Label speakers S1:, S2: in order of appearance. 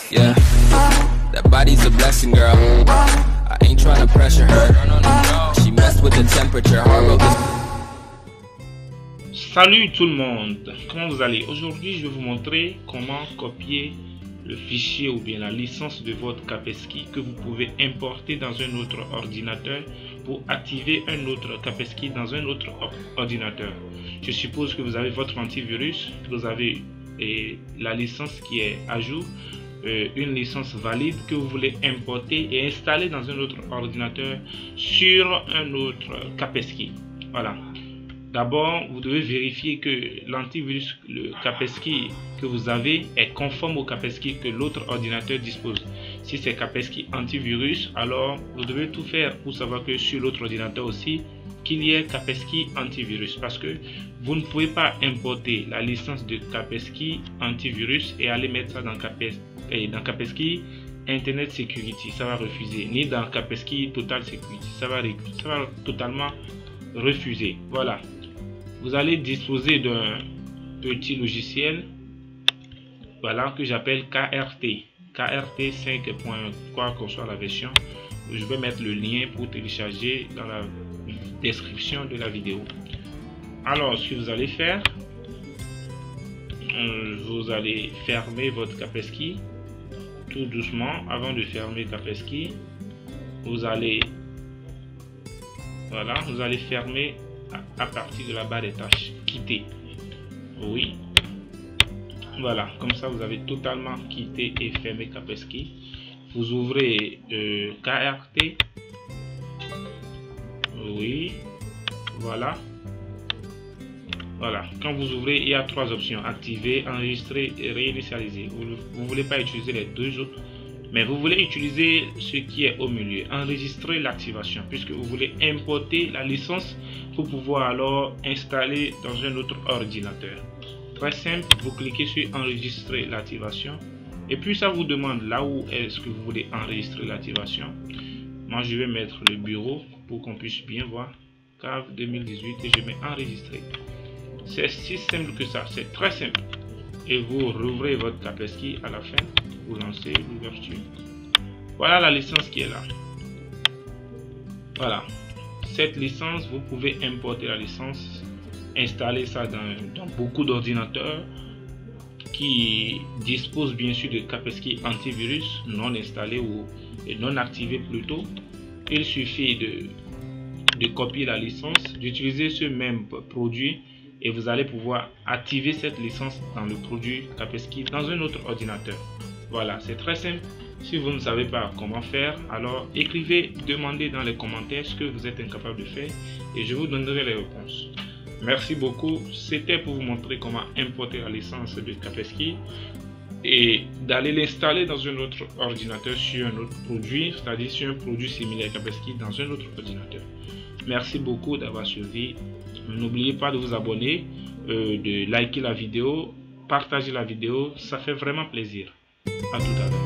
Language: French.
S1: Yeah, that body's a blessing, girl. I ain't trying to pressure her. She messed with the temperature.
S2: Salut tout le monde, comment vous allez? Aujourd'hui je vais vous montrer comment copier le fichier ou bien la licence de votre Kaspersky que vous pouvez importer dans un autre ordinateur pour activer un autre Kaspersky dans un autre ordinateur. Je suppose que vous avez votre antivirus, vous avez la licence qui est à jour, une licence valide que vous voulez importer et installer dans un autre ordinateur sur un autre Kaspersky. Voilà. D'abord, vous devez vérifier que l'antivirus, le Kaspersky que vous avez est conforme au Kaspersky que l'autre ordinateur dispose. Si c'est Kaspersky antivirus, alors vous devez tout faire pour savoir que sur l'autre ordinateur aussi, qu'il y ait Kaspersky antivirus. Parce que vous ne pouvez pas importer la licence de Kaspersky antivirus et aller mettre ça dans Kaspersky Internet Security. Ça va refuser. Ni dans Kaspersky Total Security. Ça va totalement refuser. Voilà. Vous allez disposer d'un petit logiciel, voilà, que j'appelle KRT 5. Quoi qu'on soit la version. Je vais mettre le lien pour télécharger dans la description de la vidéo. Alors, ce que vous allez faire, vous allez fermer votre Kaspersky tout doucement. Avant de fermer Kaspersky, vous allez fermer à partir de la barre des tâches, quitter. Oui, voilà, comme ça vous avez totalement quitté et fermé Kaspersky. Vous ouvrez KRT. Oui, voilà. Quand vous ouvrez, il y a trois options: activer, enregistrer et réinitialiser. Vous ne voulez pas utiliser les deux autres, mais vous voulez utiliser ce qui est au milieu, enregistrer l'activation, puisque vous voulez importer la licence pour pouvoir alors installer dans un autre ordinateur. Très simple, vous cliquez sur enregistrer l'activation et puis ça vous demande là où est-ce que vous voulez enregistrer l'activation. Moi je vais mettre le bureau pour qu'on puisse bien voir, CAV 2018, et je mets enregistrer. C'est si simple que ça, c'est très simple. Et vous rouvrez votre Kaspersky à la fin, vous lancez l'ouverture. Voilà la licence qui est là. Voilà. Cette licence, vous pouvez importer la licence, installer ça dans beaucoup d'ordinateurs qui disposent bien sûr de Kaspersky antivirus non installé ou non activé plutôt. Il suffit de copier la licence, d'utiliser ce même produit et vous allez pouvoir activer cette licence dans le produit Kaspersky dans un autre ordinateur. Voilà, c'est très simple. Si vous ne savez pas comment faire, alors écrivez, demandez dans les commentaires ce que vous êtes incapable de faire et je vous donnerai les réponses. Merci beaucoup. C'était pour vous montrer comment importer la licence de Kaspersky et d'aller l'installer dans un autre ordinateur sur un autre produit, c'est-à-dire sur un produit similaire à Kaspersky dans un autre ordinateur. Merci beaucoup d'avoir suivi. N'oubliez pas de vous abonner, de liker la vidéo, partager la vidéo, ça fait vraiment plaisir. À tout à l'heure.